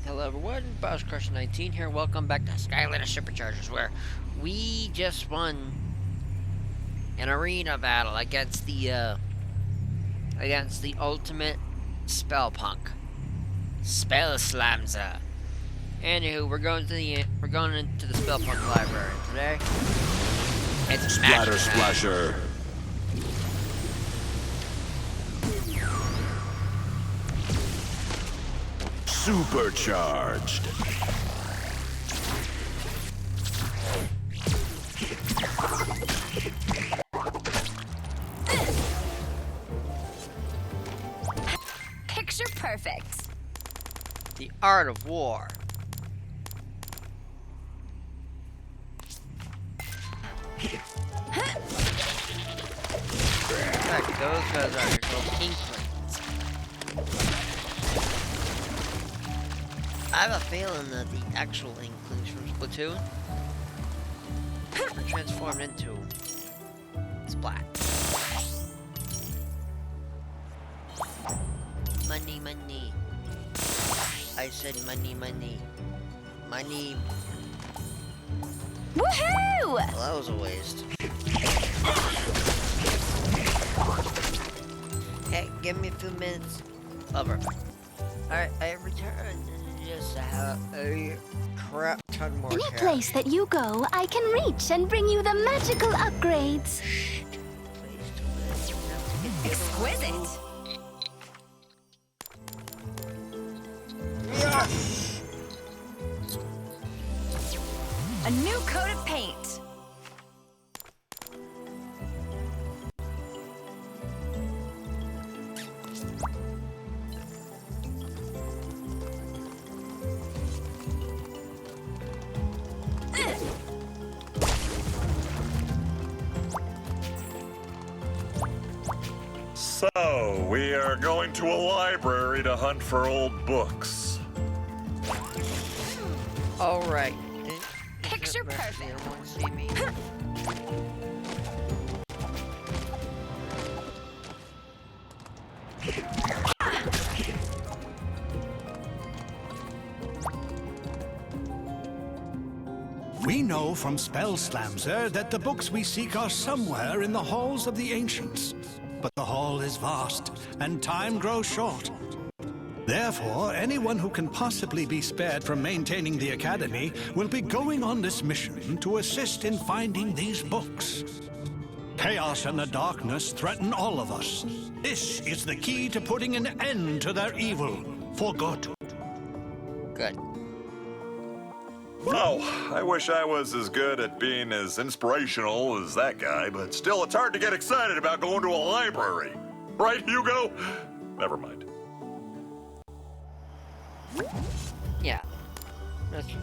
Hello everyone, Crusher 19 here. Welcome back to Skylanders Superchargers, where we just won an arena battle against the ultimate spell punk, Spell Slamza. Anywho, we're going into the spell punk library today. It's Splatter Splasher. Supercharged. Picture perfect. The Art of War. In fact, those guys are called Inklings. I have a feeling that the actual Inklings from Splatoon are transformed into Splat. Money, money. I said money, money. Money. Woohoo! Well, that was a waste. Hey, give me a few minutes. Over. Alright, I returned and just have a crap ton more Any cash. place that you go, I can reach and bring you the magical upgrades. Please don't have to get Exquisite. A new coat of paint. So, we are going to a library to hunt for old books. Alright. Picture perfect. You don't want to see me. We know from Spell Slamza that the books we seek are somewhere in the halls of the ancients. But the hall is vast, and time grows short. Therefore, anyone who can possibly be spared from maintaining the Academy will be going on this mission to assist in finding these books. Chaos and the darkness threaten all of us. This is the key to putting an end to their evil, for good. Good. Oh, I wish I was as good at being as inspirational as that guy, but still it's hard to get excited about going to a library. Right, Hugo? Never mind. Yeah. That's real.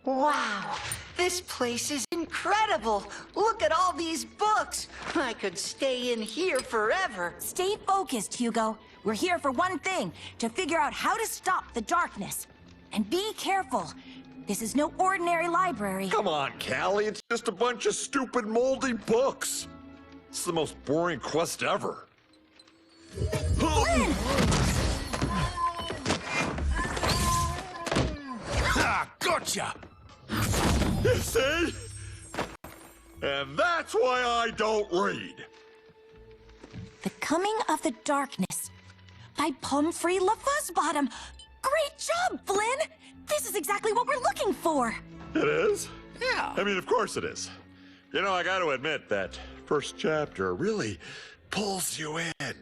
Wow, this place is incredible. Look at all these books. I could stay in here forever. Stay focused, Hugo. We're here for one thing, to figure out how to stop the darkness. And be careful. This is no ordinary library. Come on, Callie, it's just a bunch of stupid, moldy books. It's the most boring quest ever. Ah, gotcha! You see? And that's why I don't read. The Coming of the Darkness by Pumphrey LaFuzzbottom. Great job, Flynn! This is exactly what we're looking for. It is? Yeah. I mean, of course it is. You know, I got to admit that first chapter really pulls you in.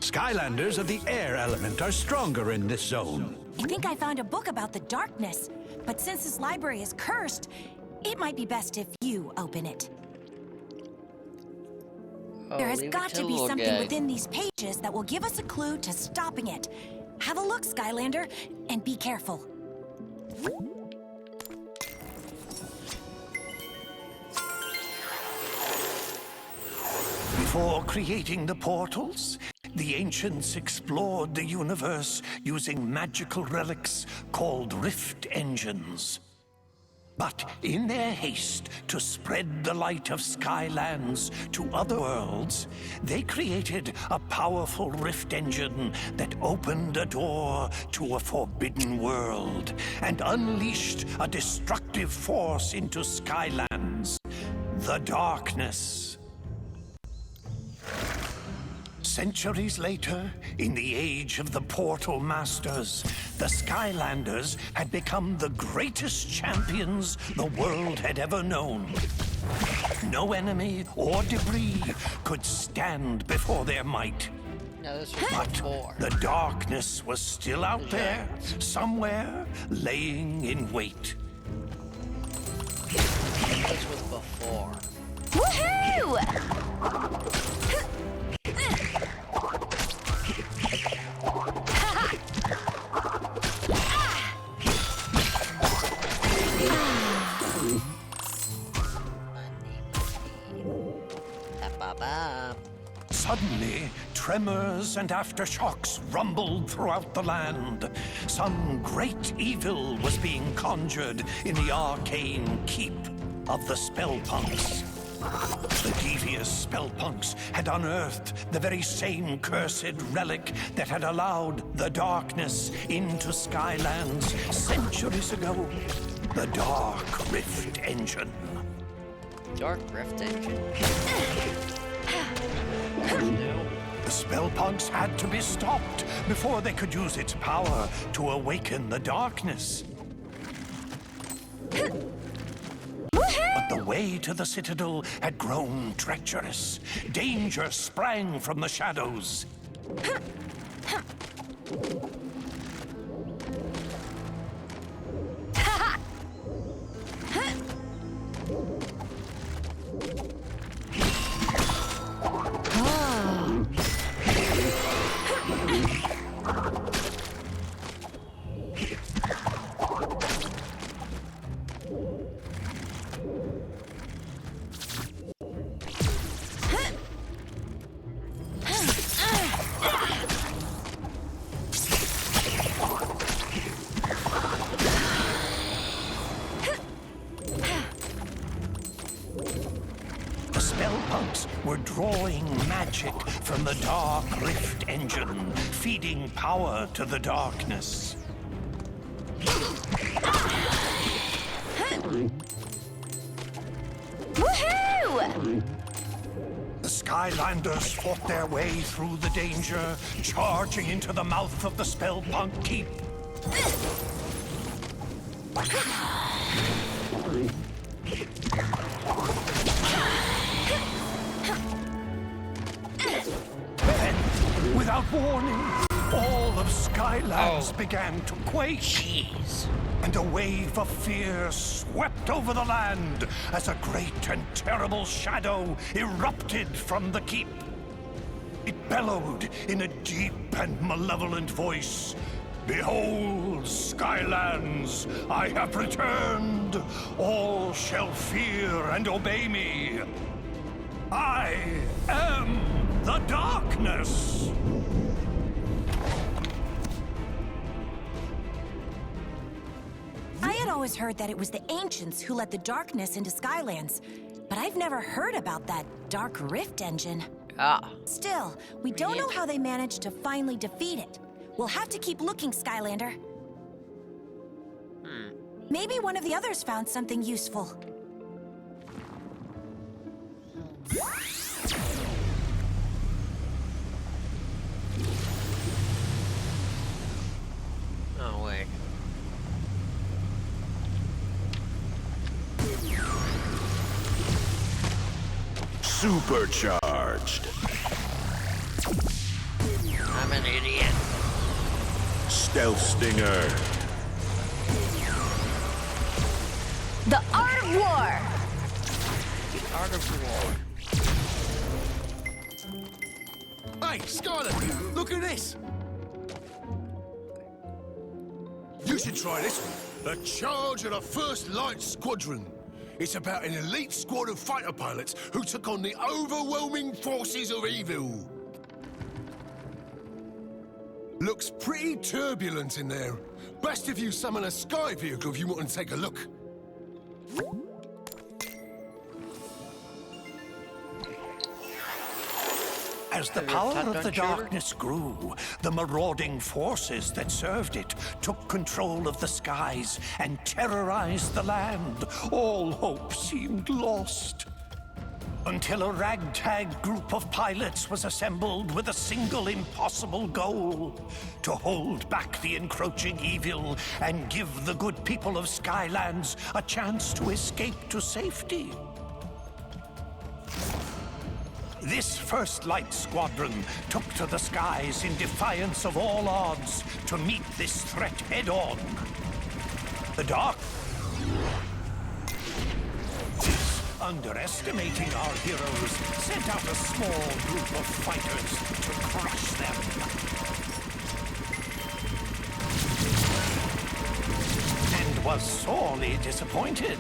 Skylanders of the air element are stronger in this zone. I think I found a book about the darkness, but since this library is cursed, it might be best if you open it. Oh, There has leave it got to be little something guy. within these pages that will give us a clue to stopping it. Have a look, Skylander, and be careful. Before creating the portals, the ancients explored the universe using magical relics called rift engines. But in their haste to spread the light of Skylands to other worlds, they created a powerful rift engine that opened a door to a forbidden world and unleashed a destructive force into Skylands, the darkness. Centuries later, in the age of the Portal Masters, the Skylanders had become the greatest champions the world had ever known. No enemy or debris could stand before their might. No, this was But before. the darkness was still out there, somewhere, laying in wait. This was before. Woohoo! Suddenly, tremors and aftershocks rumbled throughout the land. Some great evil was being conjured in the arcane keep of the Spellpunks. The devious Spellpunks had unearthed the very same cursed relic that had allowed the darkness into Skylands centuries ago. The Dark Rift Engine. Dark Rift Engine? The Spellpunks had to be stopped before they could use its power to awaken the darkness. But the way to the Citadel had grown treacherous. Danger sprang from the shadows. The Spellpunks were drawing magic from the Dark Rift Engine, feeding power to the darkness. Woohoo! The Skylanders fought their way through the danger, charging into the mouth of the Spellpunk Keep. Then, without warning, all of Skylands began to quake. Jeez. And a wave of fear swept over the land as a great and terrible shadow erupted from the keep. It bellowed in a deep and malevolent voice. Behold, Skylands, I have returned. All shall fear and obey me. I am the darkness. I had always heard that it was the ancients who let the darkness into Skylands, but I've never heard about that Dark Rift Engine. Ah. Still, we don't know how they managed to finally defeat it. We'll have to keep looking, Skylander. Maybe one of the others found something useful. Oh, wait. Supercharged. I'm an idiot. Stealth Stinger. The Art of War! The Art of War. Hey, Skyler, look at this. You should try this one. The Charge of the First Light Squadron. It's about an elite squad of fighter pilots who took on the overwhelming forces of evil. Looks pretty turbulent in there. Best if you summon a sky vehicle if you want to take a look. As the Have you power tapped of on the shooter? darkness grew, the marauding forces that served it took control of the skies and terrorized the land. All hope seemed lost. Until a ragtag group of pilots was assembled with a single impossible goal: to hold back the encroaching evil and give the good people of Skylands a chance to escape to safety. This First Light Squadron took to the skies in defiance of all odds to meet this threat head-on. The Dark is underestimating our heroes, sent out a small group of fighters to crush them. And was sorely disappointed.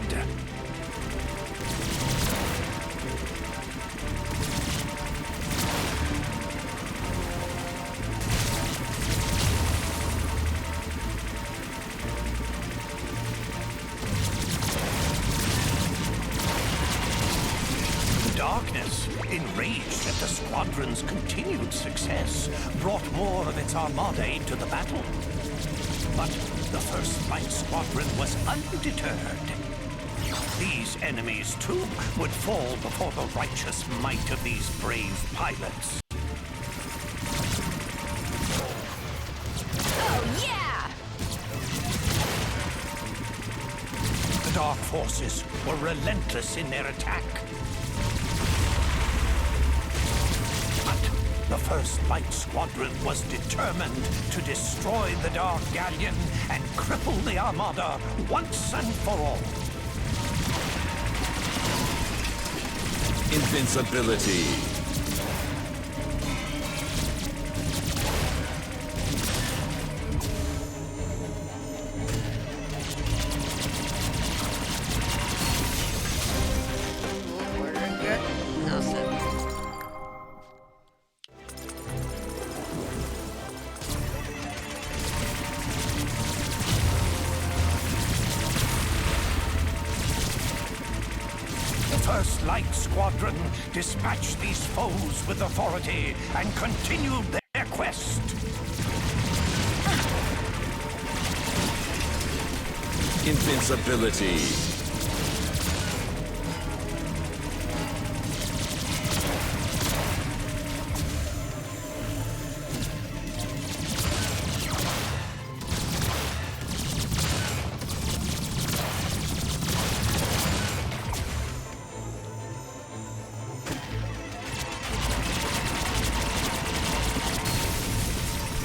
Darkness, enraged at the squadron's continued success, brought more of its armada into the battle. But the First Light Squadron was undeterred. These enemies, too, would fall before the righteous might of these brave pilots. Oh, yeah! The Dark Forces were relentless in their attack. The First Light Squadron was determined to destroy the Dark Galleon and cripple the Armada once and for all. Invincibility. Where did I get? Nothing. The First Light Squadron dispatched these foes with authority and continued their quest. Invincibility.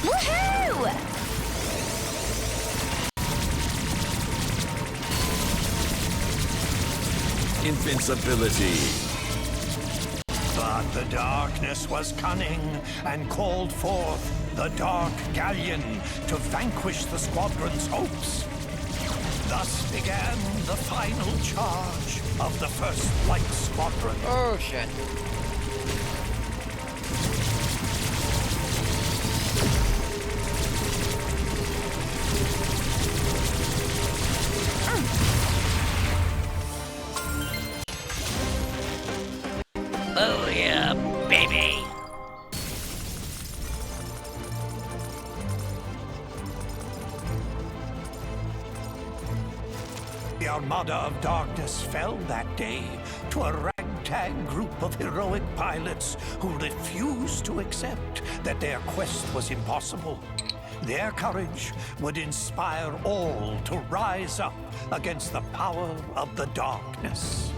Woohoo! Invincibility. But the darkness was cunning and called forth the Dark Galleon to vanquish the squadron's hopes. Thus began the final charge of the First Light Squadron. Oh shit. Oh yeah, baby. The Armada of Darkness fell that day to a ragtag group of heroic pilots who refused to accept that their quest was impossible. Their courage would inspire all to rise up against the power of the darkness.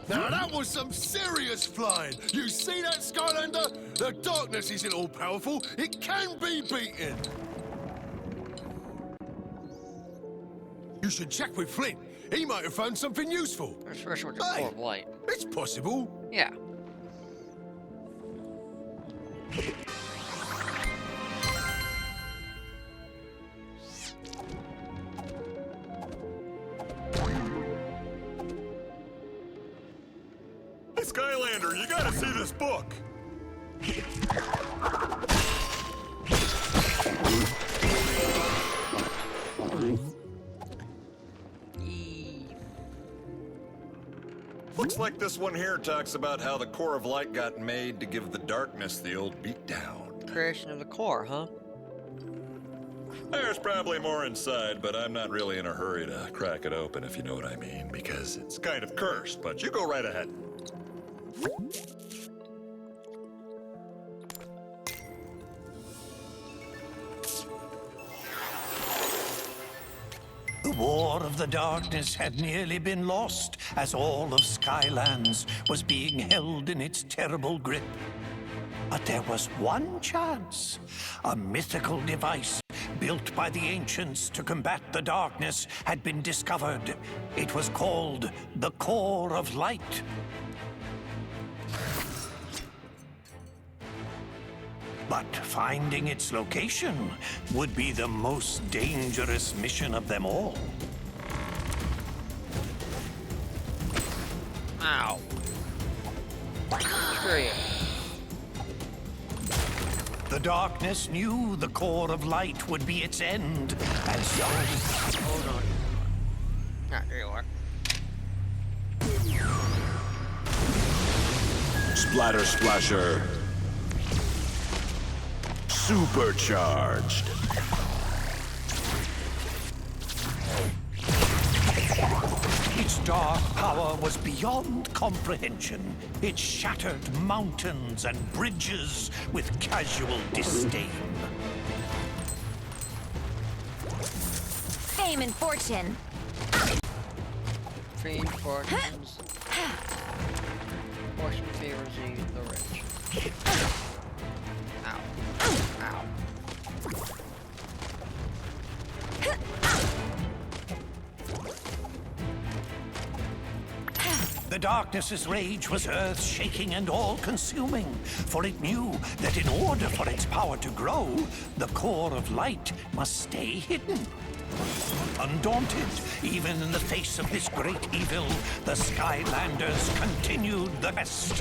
Now that was some serious flying. You see that, Skylander? The darkness isn't all powerful. It can be beaten. You should check with Flint. He might have found something useful. Especially with the Hey. cold light. It's possible. Yeah. Skylander, you gotta see this book. Looks like this one here talks about how the core of light got made to give the darkness the old beatdown. Creation of the core, huh? There's probably more inside, but I'm not really in a hurry to crack it open, if you know what I mean, because it's kind of cursed, but you go right ahead. The War of the Darkness had nearly been lost as all of Skylands was being held in its terrible grip. But there was one chance. A mythical device built by the ancients to combat the darkness had been discovered. It was called the Core of Light. But finding its location would be the most dangerous mission of them all. Ow. Screw you. The darkness knew the Core of Light would be its end, and so... Hold on. Ah, there you are. Splatter Splasher. Supercharged. Its dark power was beyond comprehension. It shattered mountains and bridges with casual disdain. Fame and fortune. Fame, fortunes. Fortune favors the rich. Ow. Ow. The darkness's rage was earth-shaking and all-consuming, for it knew that in order for its power to grow, the Core of Light must stay hidden. Undaunted, even in the face of this great evil, the Skylanders continued the quest.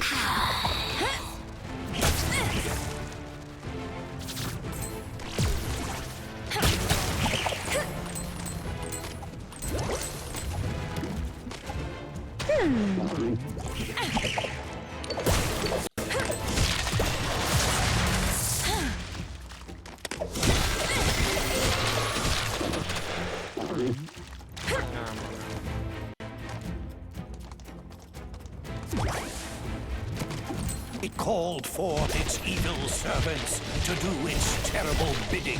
It called forth its evil servants to do its terrible bidding.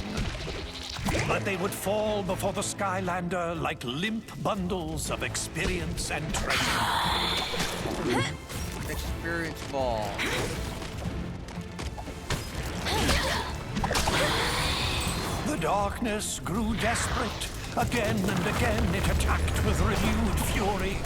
But they would fall before the Skylander like limp bundles of experience and treasure. Experience ball. The darkness grew desperate. Again and again it attacked with renewed fury.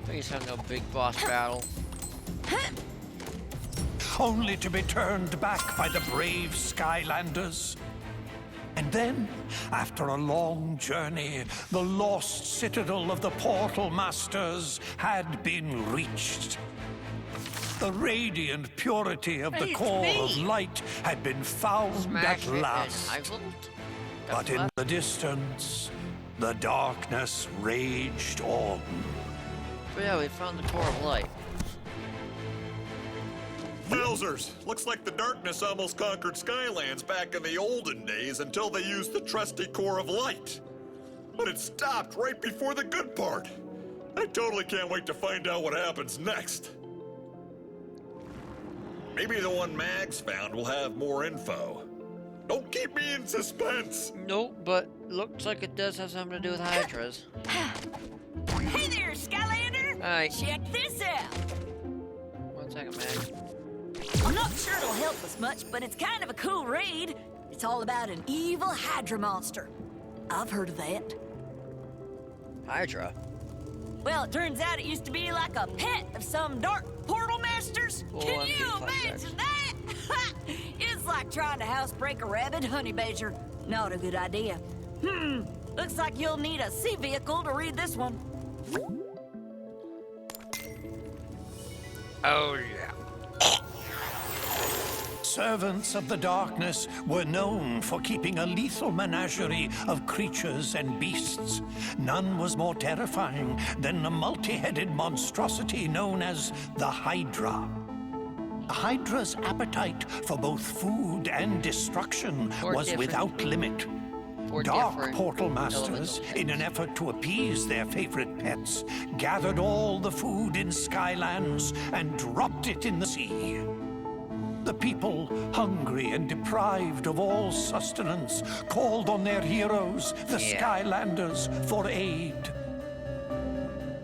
Please have no big boss battle. Only to be turned back by the brave Skylanders. And then, after a long journey, the lost citadel of the Portal Masters had been reached. The radiant purity of the Hey, it's Core me. of Light had been found Smash at it last. and Eiffel. But in the distance, the darkness raged on. But yeah, we found the Core of Light. Wowzers! Looks like the darkness almost conquered Skylands back in the olden days until they used the trusty Core of Light. But it stopped right before the good part. I totally can't wait to find out what happens next. Maybe the one Mags found will have more info. Don't keep me in suspense! Nope, but looks like it does have something to do with Hydras. Hey there, Skylander! Hi. Check this out! 1 second, man. I'm not sure it'll help us much, but it's kind of a cool read. It's all about an evil Hydra monster. I've heard of that. Hydra. Well, it turns out it used to be like a pet of some dark portal masters. Cool, Can I'm you getting imagine that? It's like trying to housebreak a rabid honey badger. Not a good idea. Looks like you'll need a sea vehicle to read this one. Oh, yeah. Servants of the darkness were known for keeping a lethal menagerie of creatures and beasts. None was more terrifying than the multi-headed monstrosity known as the Hydra. The Hydra's appetite for both food and destruction was without limit. Dark portal masters, in an effort to appease their favorite pets, gathered all the food in Skylands and dropped it in the sea. The people, hungry and deprived of all sustenance, called on their heroes, the Skylanders, for aid.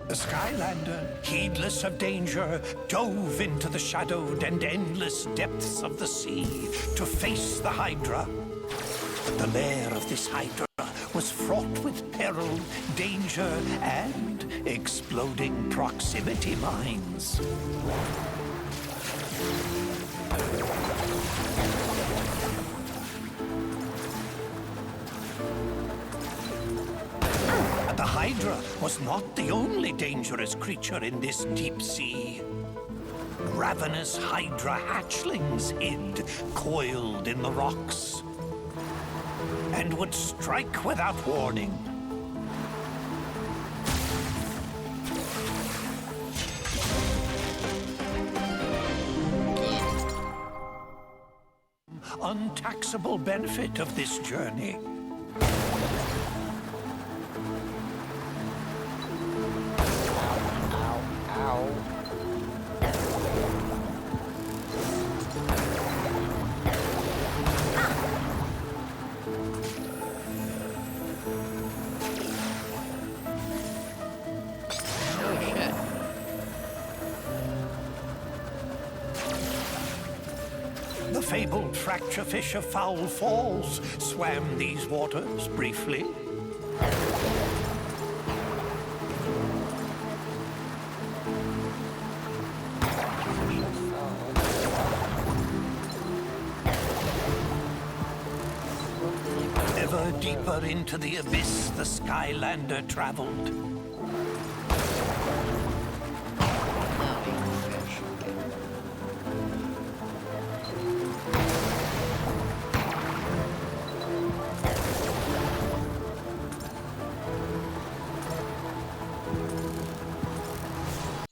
The Skylander, heedless of danger, dove into the shadowed and endless depths of the sea to face the Hydra. The lair of this Hydra was fraught with peril, danger, and exploding proximity mines. But the Hydra was not the only dangerous creature in this deep sea. Ravenous Hydra hatchlings hid, coiled in the rocks, and would strike without warning. Untaxable benefit of this journey. The fabled fracture fish of Foul Falls swam these waters briefly. Ever deeper into the abyss the Skylander traveled.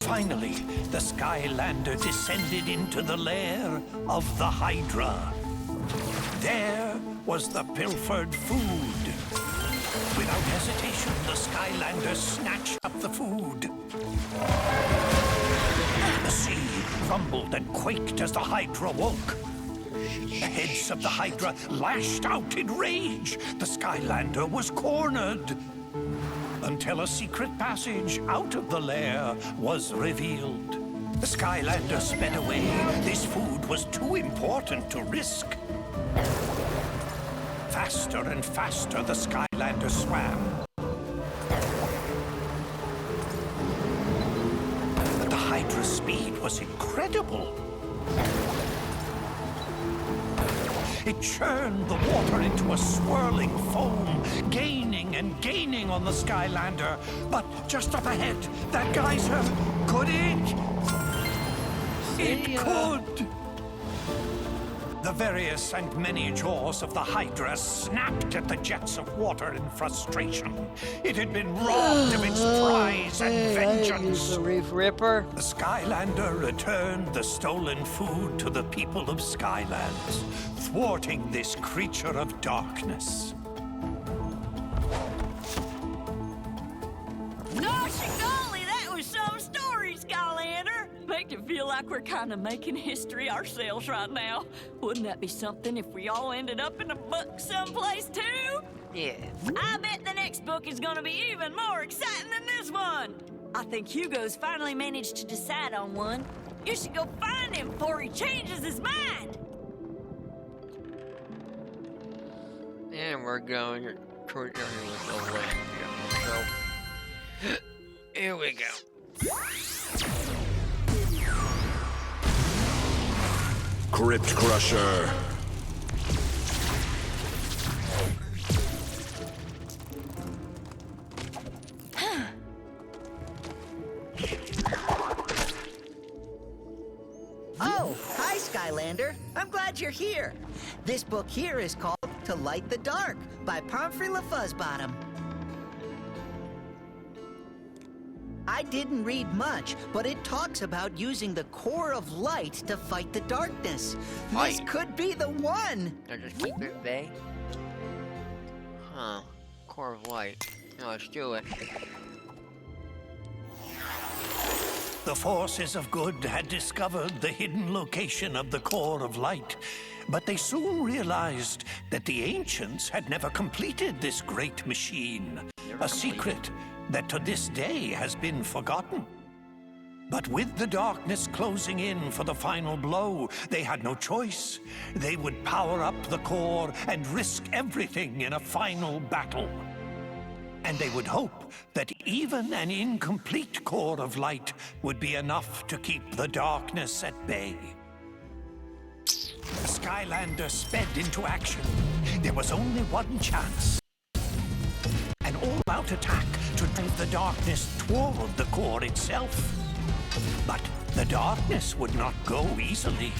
Finally, the Skylander descended into the lair of the Hydra. There was the pilfered food. Without hesitation, the Skylander snatched up the food. The sea rumbled and quaked as the Hydra woke. The heads of the Hydra lashed out in rage. The Skylander was cornered. Until a secret passage out of the lair was revealed. The Skylander sped away. This food was too important to risk. Faster and faster the Skylander swam. But the Hydra's speed was incredible. It churned the water into a swirling foam, gaining and gaining on the Skylander. But just up ahead, that geyser, could it? It could! The various and many jaws of the Hydra snapped at the jets of water in frustration. It had been robbed of its prize and vengeance. The Reef Ripper. The Skylander returned the stolen food to the people of Skylands, thwarting this creature of darkness. Gosh golly, that was some story, Skylander. Makes it feel like we're kind of making history ourselves right now. Wouldn't that be something if we all ended up in a book someplace too? Yeah. I bet the next book is gonna be even more exciting than this one. I think Hugo's finally managed to decide on one. You should go find him before he changes his mind. And we're going toward the land. So Here we go. Crypt Crusher. Oh, hi, Skylander. I'm glad you're here. This book here is called To Light the Dark by Pomfrey LaFuzzbottom. I didn't read much, but it talks about using the core of light to fight the darkness. This Fight. could be the one. Or just keep it at bay? Huh. Core of light. No, let's do it. The forces of good had discovered the hidden location of the core of light, but they soon realized that the ancients had never completed this great machine, a secret that to this day has been forgotten. But with the darkness closing in for the final blow, they had no choice. They would power up the core and risk everything in a final battle. And they would hope that even an incomplete core of light would be enough to keep the darkness at bay. The Skylanders sped into action. There was only one chance. An all-out attack to drive the darkness toward the core itself. But the darkness would not go easily.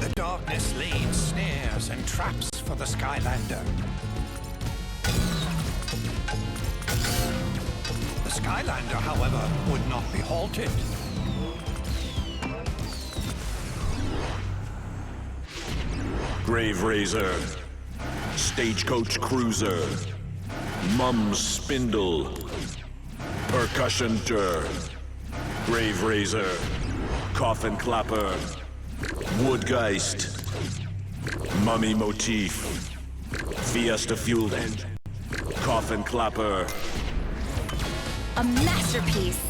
The darkness laid snares and traps for the Skylander. The Skylander, however, would not be halted. Grave Razor. Stagecoach Cruiser. Mum's Spindle. Percussion Tur. Grave Razor. Coffin Clapper. Woodgeist. Mummy Motif. Fiesta Fueled End. Coffin Clapper. A masterpiece.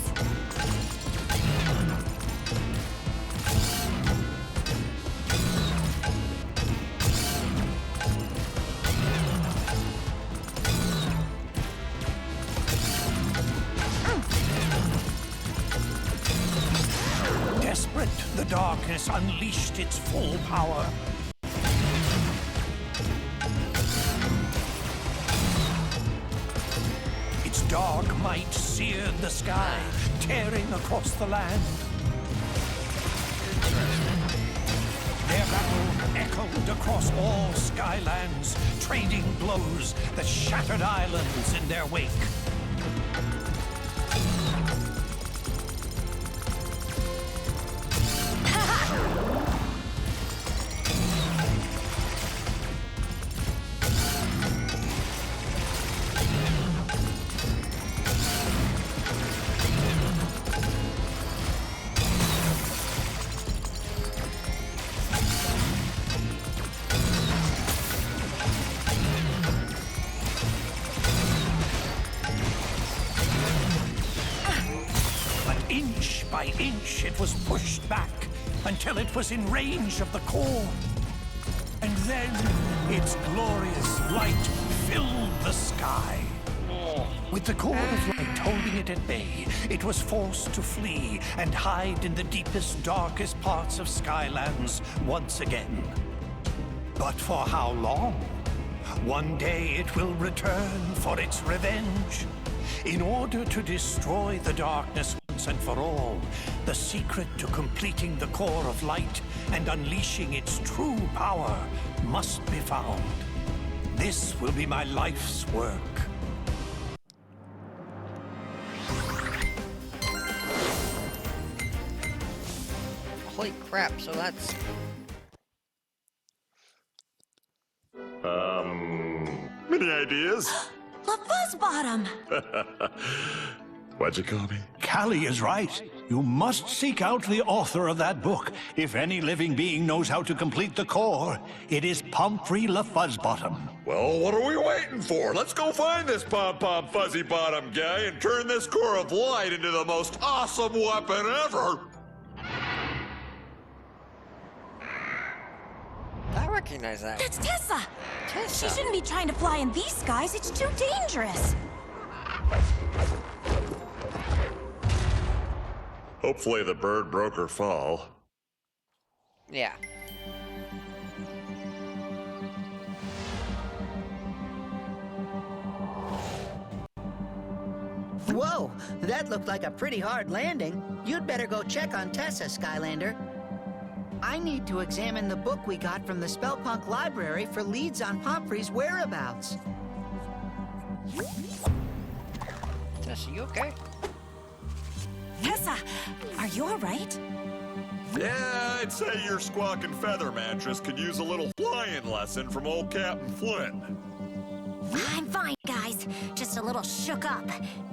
Desperate, the darkness unleashed its full power. Its dark might seared the sky, tearing across the land. Their battle echoed across all Skylands, trading blows that shattered islands in their wake. Inch by inch, it was pushed back until it was in range of the core. And then its glorious light filled the sky. With the core of light holding it at bay, it was forced to flee and hide in the deepest, darkest parts of Skylands once again. But for how long? One day it will return for its revenge. In order to destroy the darkness once and for all, the secret to completing the core of light and unleashing its true power must be found. This will be my life's work. Holy crap, so that's... Any ideas? LaFuzzbottom! What'd you call me? Callie is right. You must seek out the author of that book. If any living being knows how to complete the core, it is Pomfrey LaFuzzbottom. Well, what are we waiting for? Let's go find this pom-pom fuzzy bottom guy and turn this core of light into the most awesome weapon ever! I recognize that. That's Tessa! Tessa. She shouldn't be trying to fly in these skies. It's too dangerous. Hopefully the bird broke her fall. Yeah. Whoa, that looked like a pretty hard landing. You'd better go check on Tessa, Skylander. I need to examine the book we got from the Spellpunk library for leads on Pomfrey's whereabouts. Tessa, you okay? Tessa, are you all right? Yeah, I'd say your squawking feather mattress could use a little flying lesson from old Captain Flynn. I'm fine, guys. Just a little shook up.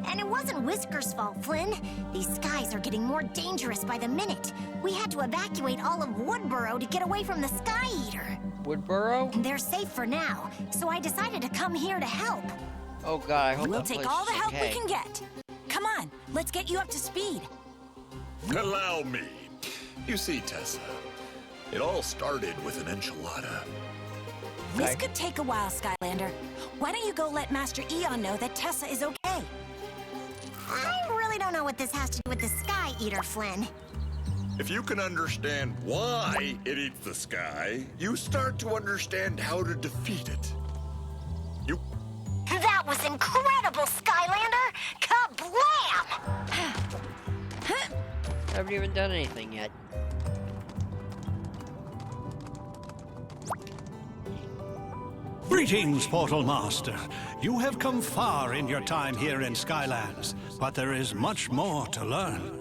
And it wasn't Whisker's fault, Flynn. These skies are getting more dangerous by the minute. We had to evacuate all of Woodboro to get away from the Sky Eater. Woodboro? They're safe for now, so I decided to come here to help. Oh god, I hope We'll that take place all the is help okay. we can get. Come on, let's get you up to speed. Allow me. You see, Tessa, it all started with an enchilada. This Okay. could take a while, Skylander. Why don't you go let Master Eon know that Tessa is okay? I really don't know what this has to do with the Sky Eater, Flynn. If you can understand why it eats the sky, you start to understand how to defeat it. You... That was incredible, Skylander! Kablam! I haven't even done anything yet. Greetings, Portal Master. You have come far in your time here in Skylands, but there is much more to learn.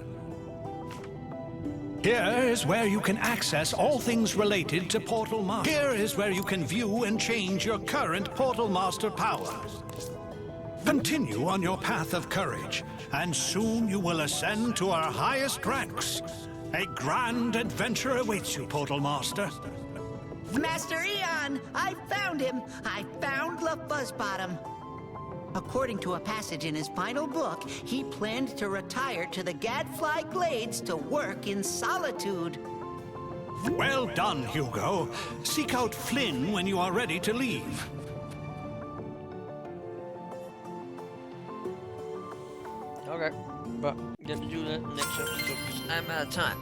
Here is where you can access all things related to Portal Master. Here is where you can view and change your current Portal Master powers. Continue on your path of courage, and soon you will ascend to our highest ranks. A grand adventure awaits you, Portal Master. Master Eon, I found him. I found LaFuzzbottom. According to a passage in his final book, he planned to retire to the Gadfly Glades to work in solitude. Well done, Hugo. Seek out Flynn when you are ready to leave. Okay, but I'm gonna do that next episode because I'm out of time.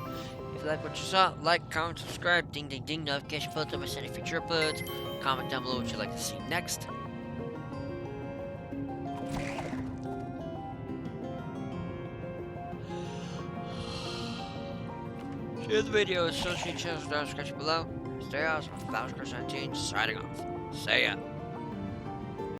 If you like what you saw, like, comment, subscribe, ding ding ding, notification bell to miss any future uploads. Comment down below what you'd like to see next. Share the video with social channels down in the description below. Stay awesome. Bowser 19 signing off. See ya.